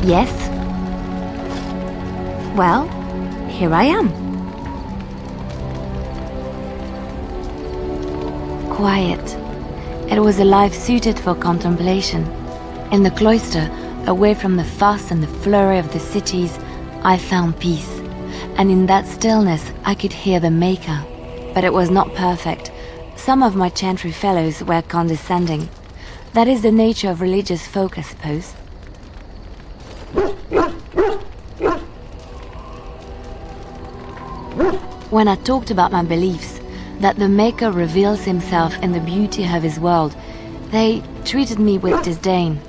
Yes? Well, here I am. Quiet. It was a life suited for contemplation. In the cloister, away from the fuss and the flurry of the cities, I found peace. And in that stillness, I could hear the Maker. But it was not perfect. Some of my chantry fellows were condescending. That is the nature of religious folk, I suppose. When I talked about my beliefs, that the Maker reveals himself in the beauty of his world, they treated me with disdain.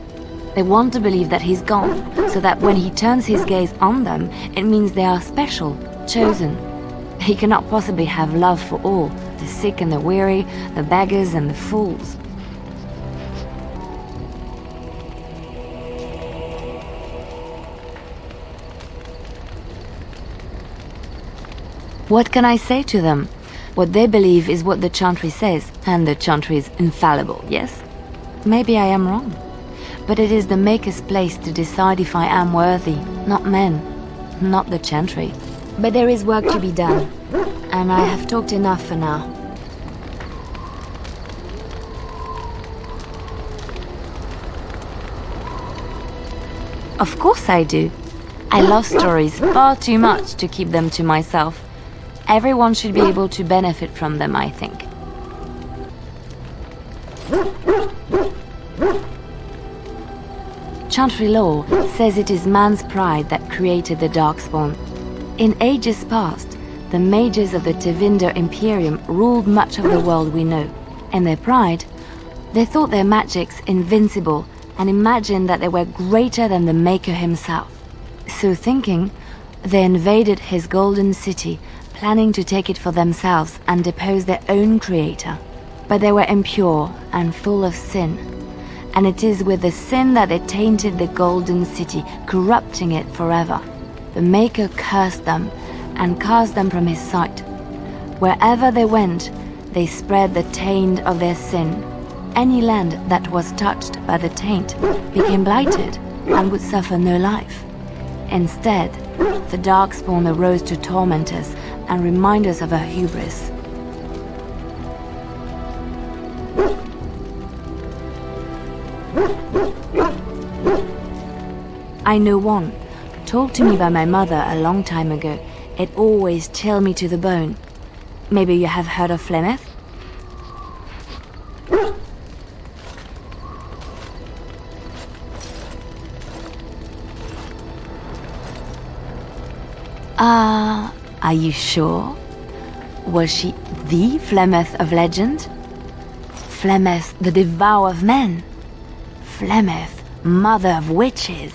They want to believe that he's gone, so that when he turns his gaze on them, it means they are special, chosen. He cannot possibly have love for all, the sick and the weary, the beggars and the fools. What can I say to them? What they believe is what the chantry says, and the chantry is infallible, yes? Maybe I am wrong. But it is the Maker's place to decide if I am worthy, not men, not the chantry. But there is work to be done, and I have talked enough for now. Of course I do. I love stories far too much to keep them to myself. Everyone should be able to benefit from them, I think. Chantry law says it is man's pride that created the Darkspawn. In ages past, the mages of the Tevinder Imperium ruled much of the world we know. In their pride, they thought their magics invincible and imagined that they were greater than the Maker himself. So thinking, they invaded his golden city, planning to take it for themselves and depose their own creator. But they were impure and full of sin. And it is with the sin that they tainted the golden city, corrupting it forever. The Maker cursed them and cast them from his sight. Wherever they went, they spread the taint of their sin. Any land that was touched by the taint became blighted and would suffer no life. Instead, the Darkspawn arose to torment us and remind us of our hubris. I know one, told to me by my mother a long time ago. It always chilled me to the bone. Maybe you have heard of Flemeth? Are you sure? Was she the Flemeth of legend? Flemeth, the devourer of men? Flemeth, mother of witches?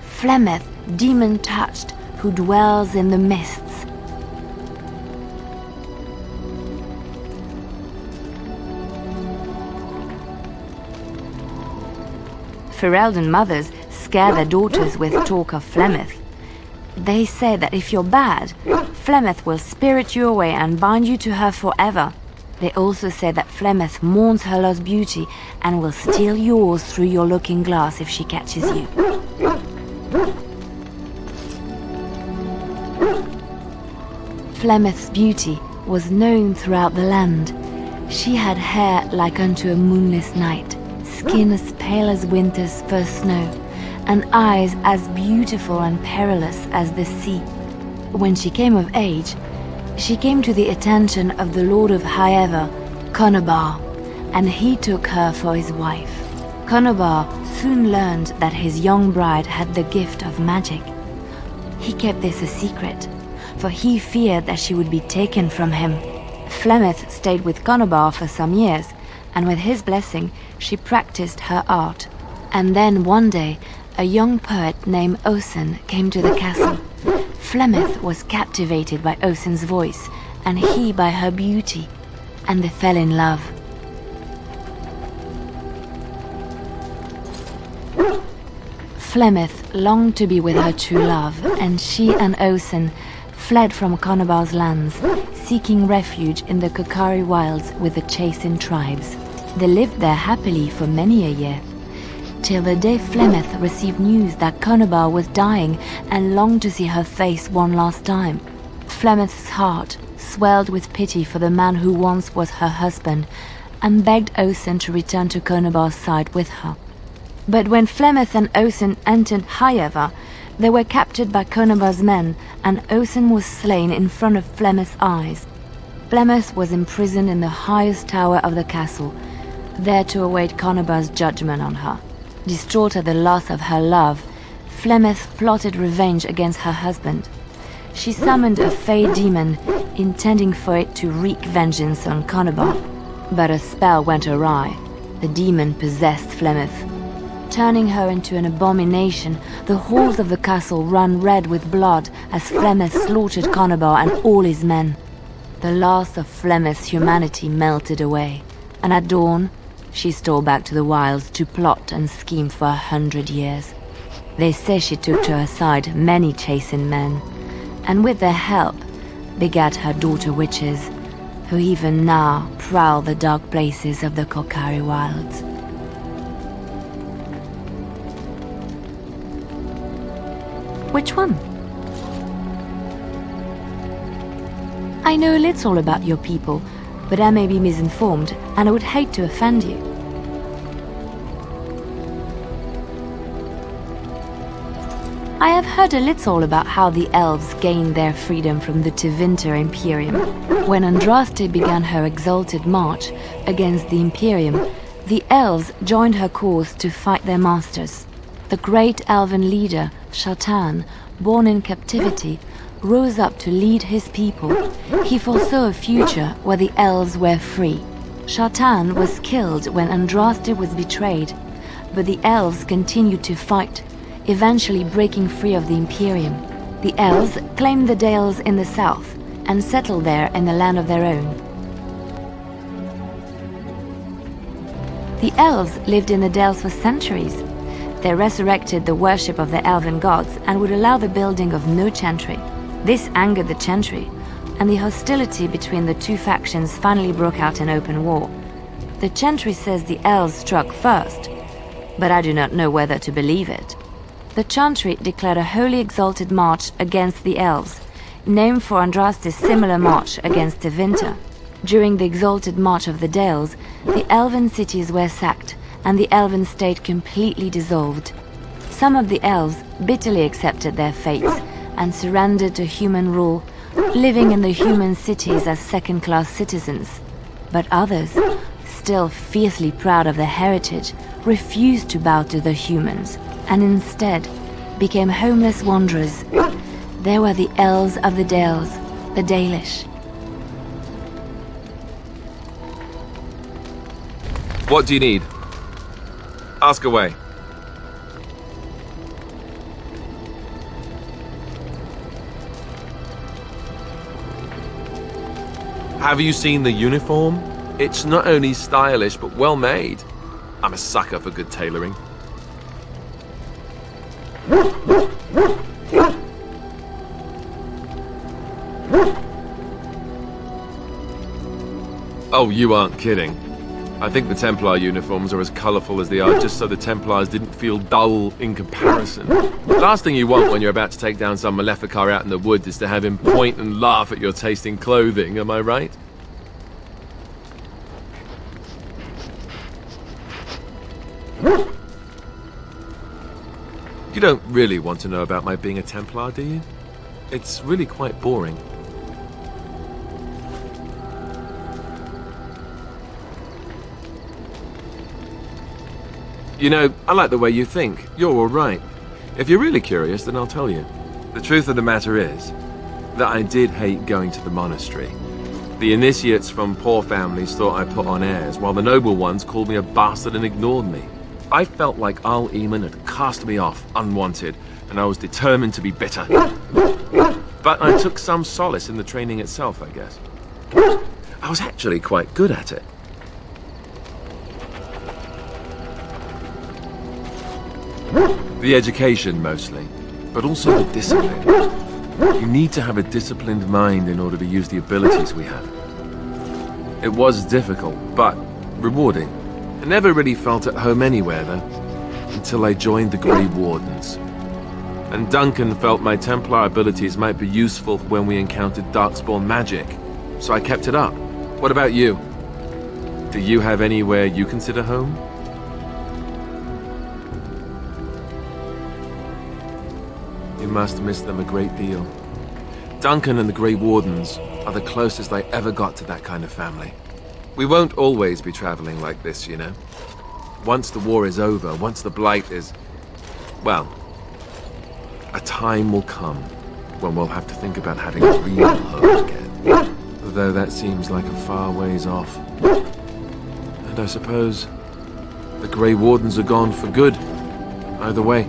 Flemeth, demon-touched, who dwells in the mists? Ferelden mothers scare their daughters with talk of Flemeth. They say that if you're bad, Flemeth will spirit you away and bind you to her forever. They also say that Flemeth mourns her lost beauty and will steal yours through your looking glass if she catches you. Flemeth's beauty was known throughout the land. She had hair like unto a moonless night, skin as pale as winter's first snow, and eyes as beautiful and perilous as the sea. When she came of age, she came to the attention of the Lord of Highever, Conobar, and he took her for his wife. Conobar soon learned that his young bride had the gift of magic. He kept this a secret, for he feared that she would be taken from him. Flemeth stayed with Conobar for some years, and with his blessing, she practiced her art. And then one day, a young poet named Osen came to the castle. Flemeth was captivated by Osen's voice, and he by her beauty, and they fell in love. Flemeth longed to be with her true love, and she and Osen fled from Conobar's lands, seeking refuge in the Kokari wilds with the Chasing tribes. They lived there happily for many a year. till the day Flemeth received news that Conobar was dying and longed to see her face one last time. Flemeth's heart swelled with pity for the man who once was her husband, and begged Osen to return to Conobar's side with her. But when Flemeth and Osen entered Highever, they were captured by Conobar's men, and Osen was slain in front of Flemeth's eyes. Flemeth was imprisoned in the highest tower of the castle, there to await Conobar's judgment on her. Distraught at the loss of her love, Flemeth plotted revenge against her husband. She summoned a fey demon, intending for it to wreak vengeance on Conobar. But a spell went awry. The demon possessed Flemeth. Turning her into an abomination, the halls of the castle ran red with blood as Flemeth slaughtered Conobar and all his men. The last of Flemeth's humanity melted away, and at dawn, she stole back to the wilds to plot and scheme for 100 years. They say she took to her side many chastened men, and with their help, begat her daughter witches, who even now prowl the dark places of the Korcari wilds. Which one? I know little about your people, but I may be misinformed, and I would hate to offend you. I have heard a little about how the elves gained their freedom from the Tevinter Imperium. When Andraste began her exalted march against the Imperium, the elves joined her cause to fight their masters. The great elven leader, Shatan, born in captivity, rose up to lead his people. He foresaw a future where the elves were free. Shatan was killed when Andraste was betrayed, but the elves continued to fight, eventually breaking free of the Imperium. The elves claimed the Dales in the south and settled there in the land of their own. The elves lived in the Dales for centuries. They resurrected the worship of the elven gods and would allow the building of no chantry. This angered the chantry, and the hostility between the two factions finally broke out in open war. The chantry says the elves struck first, but I do not know whether to believe it. The chantry declared a wholly exalted march against the elves, named for Andraste's similar march against Tevinter. During the exalted march of the Dales, the elven cities were sacked, and the elven state completely dissolved. Some of the elves bitterly accepted their fates and surrendered to human rule, living in the human cities as second-class citizens. But others, still fiercely proud of their heritage, refused to bow to the humans, and instead became homeless wanderers. They were the elves of the Dales, the Dalish. What do you need? Ask away. Have you seen the uniform? It's not only stylish, but well made. I'm a sucker for good tailoring. Oh, you aren't kidding. I think the Templar uniforms are as colourful as they are just so the Templars didn't feel dull in comparison. The last thing you want when you're about to take down some Maleficar out in the woods is to have him point and laugh at your taste in clothing, am I right? You don't really want to know about my being a Templar, do you? It's really quite boring. You know, I like the way you think. You're all right. If you're really curious, then I'll tell you. The truth of the matter is that I did hate going to the monastery. The initiates from poor families thought I put on airs, while the noble ones called me a bastard and ignored me. I felt like Al Eamon had cast me off, unwanted, and I was determined to be bitter. But I took some solace in the training itself, I guess. I was actually quite good at it. The education, mostly, but also the discipline. You need to have a disciplined mind in order to use the abilities we have. It was difficult, but rewarding. I never really felt at home anywhere, though. until I joined the Grey Wardens. And Duncan felt my Templar abilities might be useful when we encountered Darkspawn magic, so I kept it up. What about you? Do you have anywhere you consider home? You must miss them a great deal. Duncan and the Grey Wardens are the closest I ever got to that kind of family. We won't always be traveling like this, you know. Once the war is over, once the Blight is... well, a time will come when we'll have to think about having a real home again. Though that seems like a far ways off. And I suppose the Grey Wardens are gone for good, either way.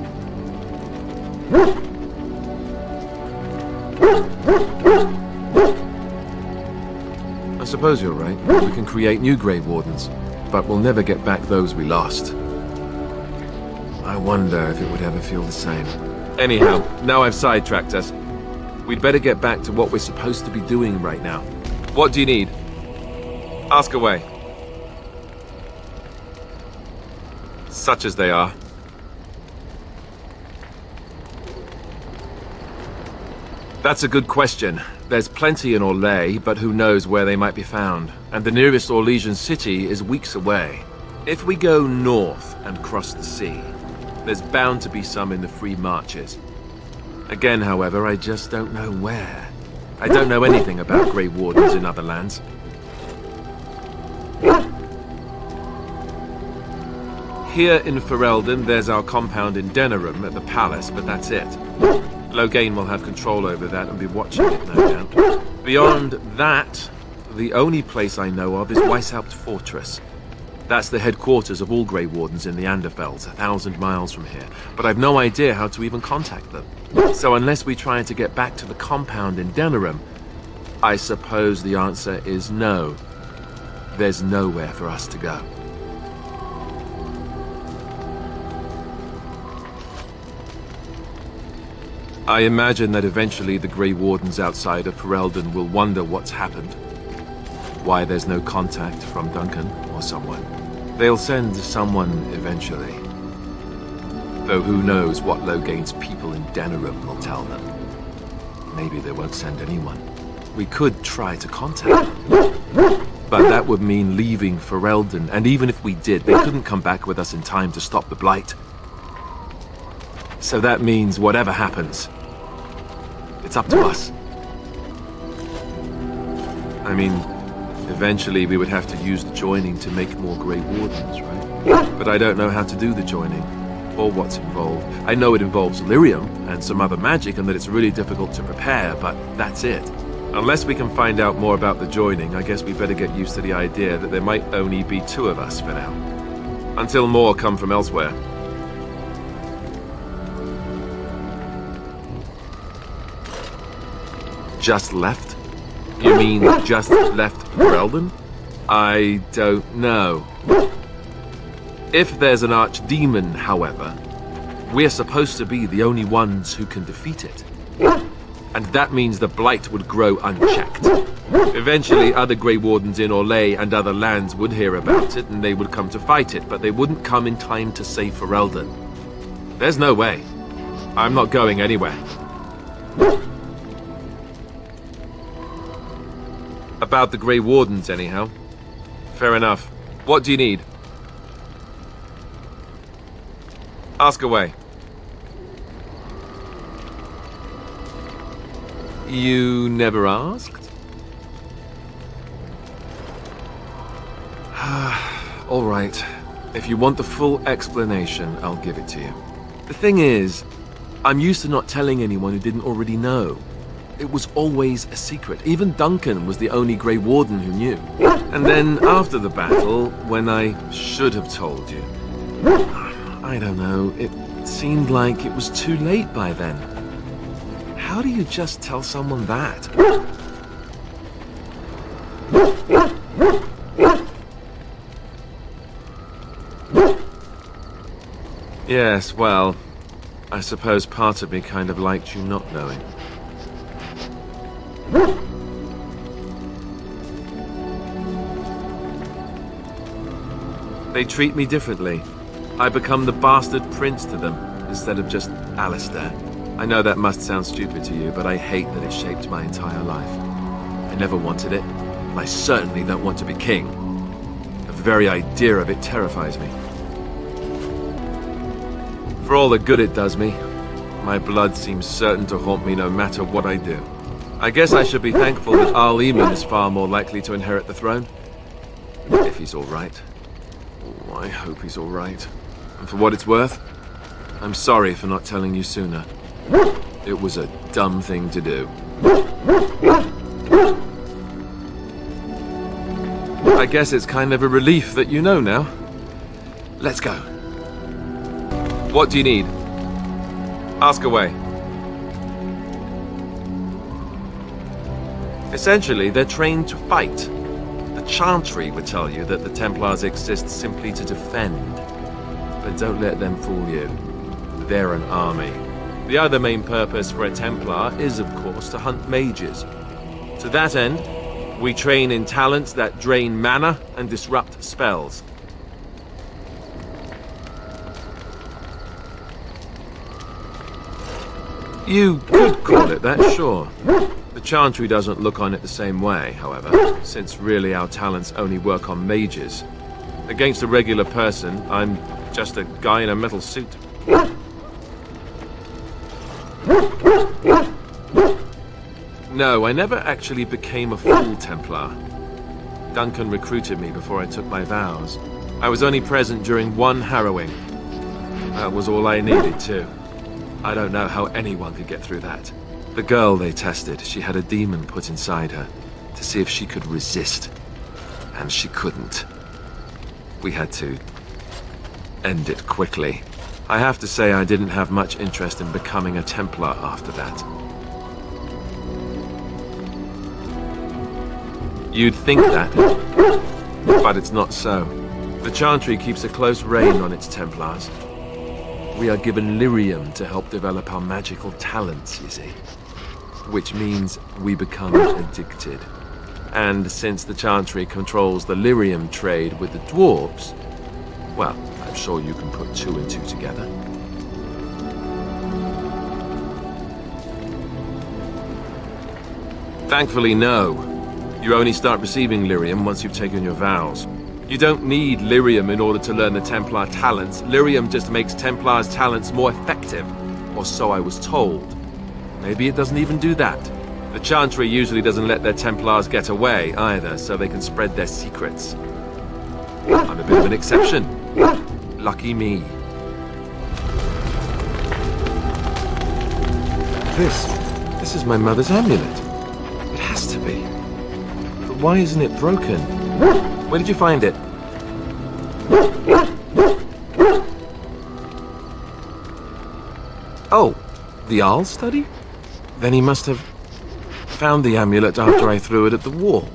I suppose you're right. We can create new Grey Wardens, but we'll never get back those we lost. I wonder if it would ever feel the same. Anyhow, now I've sidetracked us. We'd better get back to what we're supposed to be doing right now. What do you need? Ask away. Such as they are. That's a good question. There's plenty in Orlais, but who knows where they might be found. And the nearest Orlesian city is weeks away. If we go north and cross the sea, there's bound to be some in the Free Marches. Again, however, I just don't know where. I don't know anything about Grey Wardens in other lands. Here in Ferelden, there's our compound in Denerim at the palace, but that's it. Loghain will have control over that and be watching it, no doubt. Beyond that, the only place I know of is Weishaupt Fortress. That's the headquarters of all Grey Wardens in the Anderfelds, 1,000 miles from here. But I've no idea how to even contact them. So unless we try to get back to the compound in Denerim, I suppose the answer is no. There's nowhere for us to go. I imagine that eventually the Grey Wardens outside of Ferelden will wonder what's happened. Why there's no contact from Duncan or someone. They'll send someone eventually. Though who knows what Loghain's people in Denerim will tell them. Maybe they won't send anyone. We could try to contact them. But that would mean leaving Ferelden, and even if we did, they couldn't come back with us in time to stop the Blight. So that means whatever happens, it's up to us. I mean, eventually we would have to use the joining to make more Grey Wardens, right? But I don't know how to do the joining, or what's involved. I know it involves lyrium and some other magic and that it's really difficult to prepare, but that's it. Unless we can find out more about the joining, I guess we better get used to the idea that there might only be 2 of us for now. Until more come from elsewhere. Just left? You mean just left Ferelden? I don't know. If there's an archdemon, however, we're supposed to be the only ones who can defeat it. And that means the Blight would grow unchecked. Eventually, other Grey Wardens in Orlais and other lands would hear about it, and they would come to fight it, but they wouldn't come in time to save Ferelden. There's no way. I'm not going anywhere. About the Grey Wardens, anyhow. Fair enough. What do you need? Ask away. You never asked? All right. If you want the full explanation, I'll give it to you. The thing is, I'm used to not telling anyone who didn't already know. It was always a secret. Even Duncan was the only Grey Warden who knew. And then after the battle, when I should have told you, I don't know, it seemed like it was too late by then. How do you just tell someone that? Yes, well, I suppose part of me kind of liked you not knowing. They treat me differently. I become the bastard prince to them, instead of just Alistair. I know that must sound stupid to you, but I hate that it shaped my entire life. I never wanted it, and I certainly don't want to be king. The very idea of it terrifies me. For all the good it does me, my blood seems certain to haunt me no matter what I do. I guess I should be thankful that Al-Eman is far more likely to inherit the throne. If he's alright. Oh, I hope he's alright. And for what it's worth, I'm sorry for not telling you sooner. It was a dumb thing to do. I guess it's kind of a relief that you know now. Let's go. What do you need? Ask away. Essentially, they're trained to fight. The Chantry would tell you that the Templars exist simply to defend. But don't let them fool you. They're an army. The other main purpose for a Templar is, of course, to hunt mages. To that end, we train in talents that drain mana and disrupt spells. You could call it that, sure. The Chantry doesn't look on it the same way, however, since really our talents only work on mages. Against a regular person, I'm just a guy in a metal suit. No, I never actually became a full Templar. Duncan recruited me before I took my vows. I was only present during one harrowing. That was all I needed, too. I don't know how anyone could get through that. The girl they tested, she had a demon put inside her to see if she could resist. And she couldn't. We had to end it quickly. I have to say I didn't have much interest in becoming a Templar after that. You'd think that, but it's not so. The Chantry keeps a close rein on its Templars. We are given lyrium to help develop our magical talents, you see. Which means we become addicted. And since the Chantry controls the lyrium trade with the dwarves, well, I'm sure you can put two and two together. Thankfully, no. You only start receiving lyrium once you've taken your vows. You don't need lyrium in order to learn the Templar talents. Lyrium just makes Templars' talents more effective. Or so I was told. Maybe it doesn't even do that. The Chantry usually doesn't let their Templars get away either, so they can spread their secrets. I'm a bit of an exception. Lucky me. This is my mother's amulet. It has to be. But why isn't it broken? Where did you find it? Oh, the Arl study? Then he must have found the amulet after I threw it at the wall.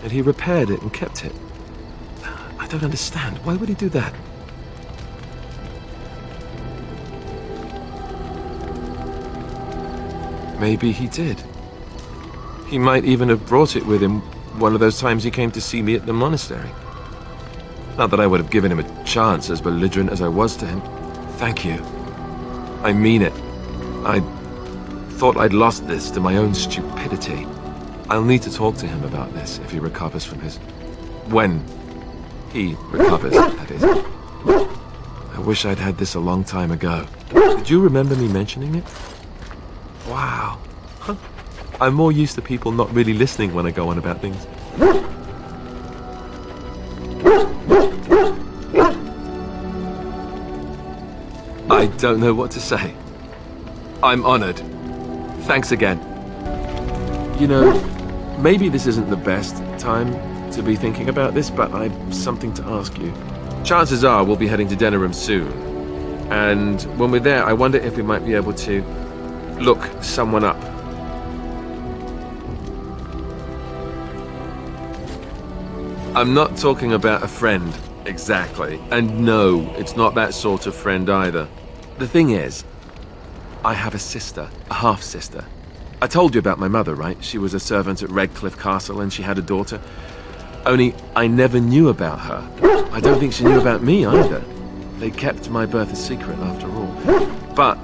And he repaired it and kept it. I don't understand. Why would he do that? Maybe he did. He might even have brought it with him one of those times he came to see me at the monastery. Not that I would have given him a chance, as belligerent as I was to him. Thank you. I mean it. I thought I'd lost this to my own stupidity. I'll need to talk to him about this if he recovers from his... When he recovers, that is. I wish I'd had this a long time ago. Did you remember me mentioning it? Wow. Huh. I'm more used to people not really listening when I go on about things. I don't know what to say. I'm honored. Thanks again. You know, maybe this isn't the best time to be thinking about this, but I've something to ask you. Chances are we'll be heading to Denerim soon. And when we're there, I wonder if we might be able to look someone up. I'm not talking about a friend, exactly. And no, it's not that sort of friend either. The thing is, I have a sister, a half-sister. I told you about my mother, right? She was a servant at Redcliffe Castle and she had a daughter. Only, I never knew about her. I don't think she knew about me either. They kept my birth a secret after all. But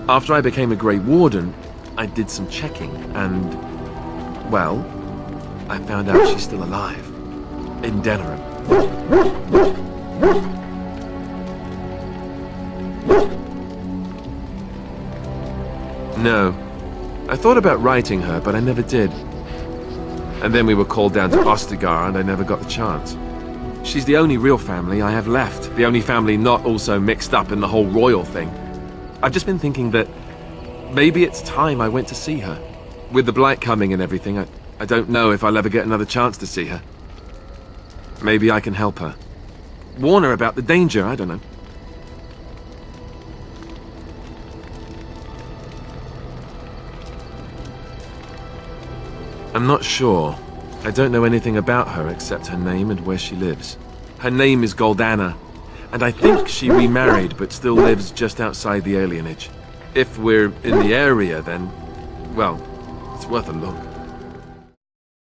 after I became a Grey Warden, I did some checking and, well, I found out she's still alive. In Denerim. No. I thought about writing her, but I never did. And then we were called down to Ostagar, and I never got the chance. She's the only real family I have left. The only family not also mixed up in the whole royal thing. I've just been thinking that maybe it's time I went to see her. With the blight coming and everything, I don't know if I'll ever get another chance to see her. Maybe I can help her. Warn her about the danger, I don't know. I'm not sure. I don't know anything about her except her name and where she lives. Her name is Goldana, and I think she remarried but still lives just outside the alienage. If we're in the area, then, well, it's worth a look.